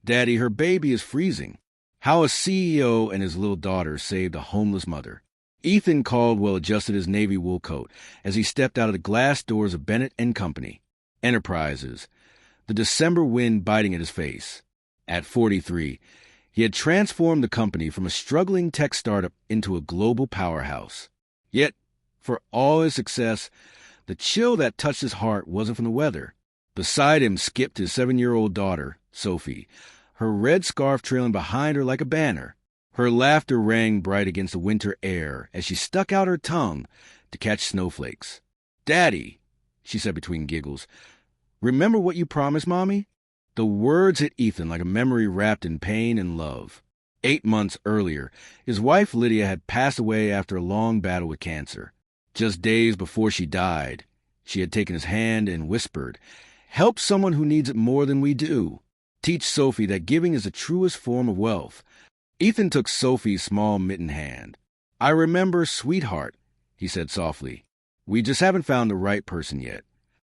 Daddy, her baby is freezing. How a CEO and his little daughter saved a homeless mother. Ethan Caldwell adjusted his navy wool coat as he stepped out of the glass doors of Bennett and Company Enterprises, the December wind biting at his face. At 43, he had transformed the company from a struggling tech startup into a global powerhouse. Yet, for all his success, the chill that touched his heart wasn't from the weather. Beside him skipped his 7-year-old daughter, Sophie, her red scarf trailing behind her like a banner. Her laughter rang bright against the winter air as she stuck out her tongue to catch snowflakes. "Daddy," she said between giggles, "remember what you promised, Mommy?" The words hit Ethan like a memory wrapped in pain and love. 8 months earlier, his wife Lydia had passed away after a long battle with cancer. Just days before she died, she had taken his hand and whispered, "Help someone who needs it more than we do. Teach Sophie that giving is the truest form of wealth." Ethan took Sophie's small mittened hand. "I remember, sweetheart," he said softly. "We just haven't found the right person yet."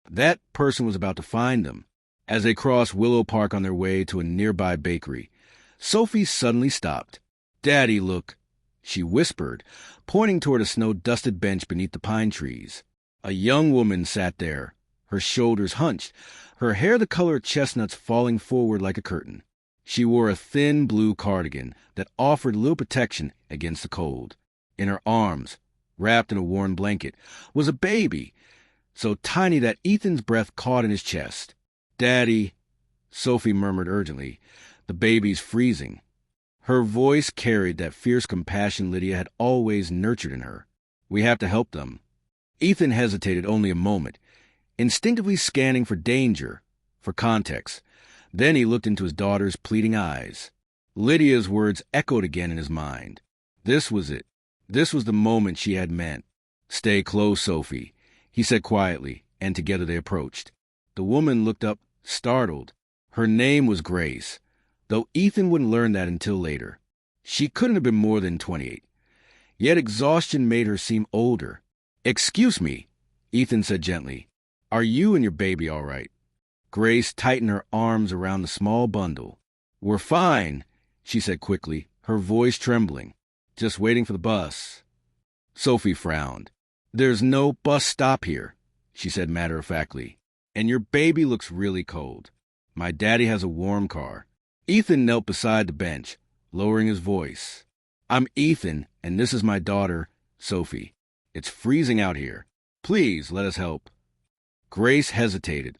That person was about to find them. As they crossed Willow Park on their way to a nearby bakery, Sophie suddenly stopped. "Daddy, look," she whispered, pointing toward a snow-dusted bench beneath the pine trees. A young woman sat there, her shoulders hunched, her hair the color of chestnuts falling forward like a curtain. She wore a thin blue cardigan that offered little protection against the cold. In her arms, wrapped in a worn blanket, was a baby, so tiny that Ethan's breath caught in his chest. "Daddy," Sophie murmured urgently, "the baby's freezing." Her voice carried that fierce compassion Lydia had always nurtured in her. "We have to help them." Ethan hesitated only a moment, instinctively scanning for danger, for context. Then he looked into his daughter's pleading eyes. Lydia's words echoed again in his mind. This was it. This was the moment she had meant. "Stay close, Sophie," he said quietly, and together they approached. The woman looked up, startled. Her name was Grace, though Ethan wouldn't learn that until later. She couldn't have been more than 28. Yet exhaustion made her seem older. "Excuse me," Ethan said gently. "Are you and your baby all right?" Grace tightened her arms around the small bundle. "We're fine," she said quickly, her voice trembling. "Just waiting for the bus." Sophie frowned. "There's no bus stop here," she said matter-of-factly. "And your baby looks really cold. My daddy has a warm car." Ethan knelt beside the bench, lowering his voice. "I'm Ethan, and this is my daughter, Sophie. It's freezing out here. Please let us help." Grace hesitated,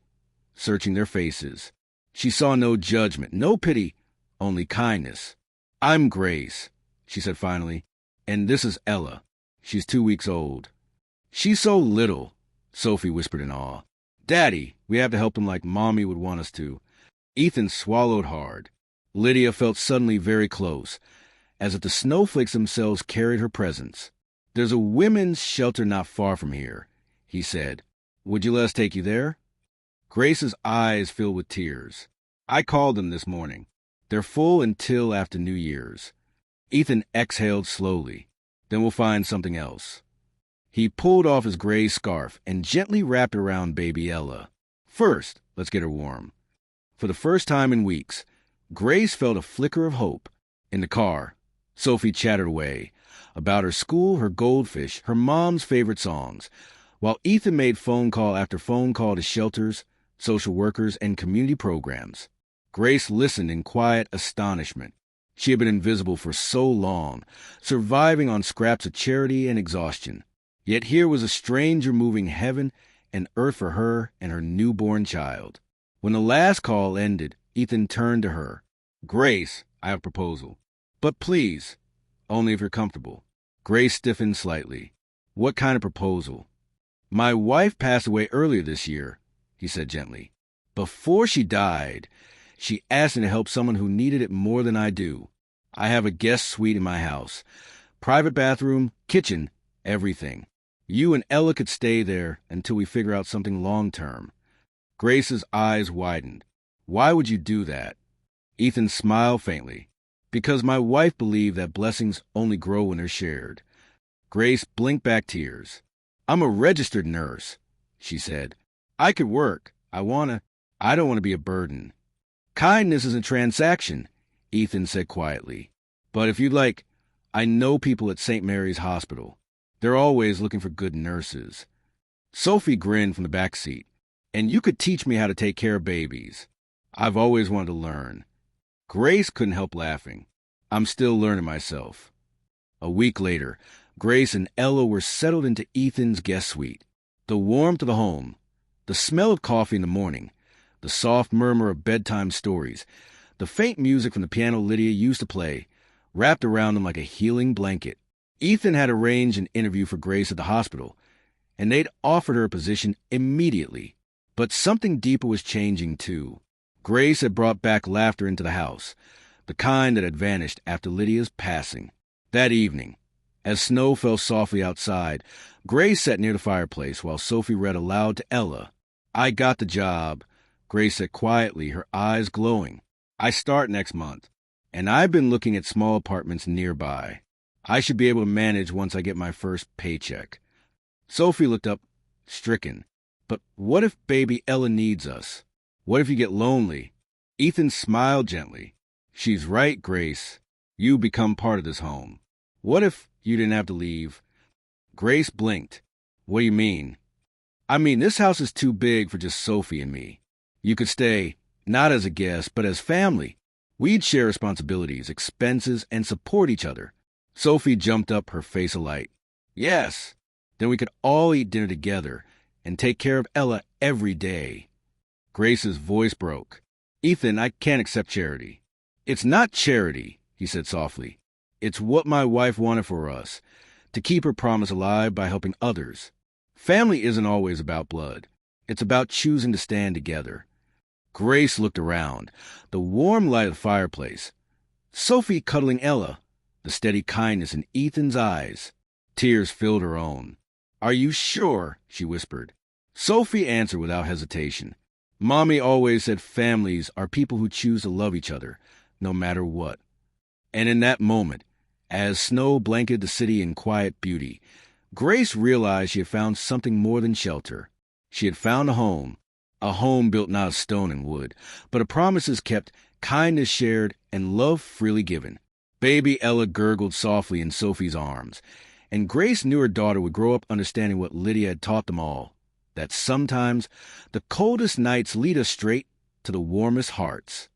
searching their faces. She saw no judgment, no pity, only kindness. "I'm Grace," she said finally, "and this is Ella. She's 2 weeks old." "She's so little," Sophie whispered in awe. "Daddy, we have to help them like Mommy would want us to." Ethan swallowed hard. Lydia felt suddenly very close, as if the snowflakes themselves carried her presence. "There's a women's shelter not far from here," he said. "Would you let us take you there?" Grace's eyes filled with tears. "I called them this morning. They're full until after New Year's." Ethan exhaled slowly. "Then we'll find something else." He pulled off his gray scarf and gently wrapped it around baby Ella. "First, let's get her warm." For the first time in weeks, Grace felt a flicker of hope. In the car, Sophie chattered away about her school, her goldfish, her mom's favorite songs, while Ethan made phone call after phone call to shelters, social workers, and community programs. Grace listened in quiet astonishment. She had been invisible for so long, surviving on scraps of charity and exhaustion. Yet here was a stranger moving heaven and earth for her and her newborn child. When the last call ended, Ethan turned to her. "Grace, I have a proposal. But please, only if you're comfortable." Grace stiffened slightly. "What kind of proposal?" "My wife passed away earlier this year," he said gently. "Before she died, she asked me to help someone who needed it more than I do. I have a guest suite in my house. Private bathroom, kitchen, everything. You and Ella could stay there until we figure out something long-term." Grace's eyes widened. "Why would you do that?" Ethan smiled faintly. "Because my wife believed that blessings only grow when they're shared." Grace blinked back tears. "I'm a registered nurse," she said. "I could work. I don't want to be a burden." Kindness is a transaction, Ethan said quietly. But if you'd like, I know people at St. Mary's Hospital. They're always looking for good nurses. Sophie grinned from the back seat. And you could teach me how to take care of babies. I've always wanted to learn. Grace couldn't help laughing. I'm still learning myself. A week later, Grace and Ella were settled into Ethan's guest suite. The warmth of the home, the smell of coffee in the morning, the soft murmur of bedtime stories, the faint music from the piano Lydia used to play, wrapped around them like a healing blanket. Ethan had arranged an interview for Grace at the hospital, and they'd offered her a position immediately. But something deeper was changing, too. Grace had brought back laughter into the house, the kind that had vanished after Lydia's passing. That evening, as snow fell softly outside, Grace sat near the fireplace while Sophie read aloud to Ella. I got the job, Grace said quietly, her eyes glowing. I start next month, and I've been looking at small apartments nearby. I should be able to manage once I get my first paycheck. Sophie looked up, stricken. But what if baby Ella needs us? What if you get lonely? Ethan smiled gently. She's right, Grace. You become part of this home. What if you didn't have to leave? Grace blinked. What do you mean? I mean, this house is too big for just Sophie and me. You could stay, not as a guest, but as family. We'd share responsibilities, expenses, and support each other. Sophie jumped up, her face alight. Yes. Then we could all eat dinner together and take care of Ella every day. Grace's voice broke. Ethan, I can't accept charity. It's not charity, he said softly. It's what my wife wanted for us, to keep her promise alive by helping others. Family isn't always about blood. It's about choosing to stand together. Grace looked around, the warm light of the fireplace. Sophie cuddling Ella, the steady kindness in Ethan's eyes. Tears filled her own. Are you sure? She whispered. Sophie answered without hesitation. Mommy always said families are people who choose to love each other, no matter what. And in that moment, as snow blanketed the city in quiet beauty, Grace realized she had found something more than shelter. She had found a home built not of stone and wood, but of promises kept, kindness shared, and love freely given. Baby Ella gurgled softly in Sophie's arms, and Grace knew her daughter would grow up understanding what Lydia had taught them all, that sometimes the coldest nights lead us straight to the warmest hearts.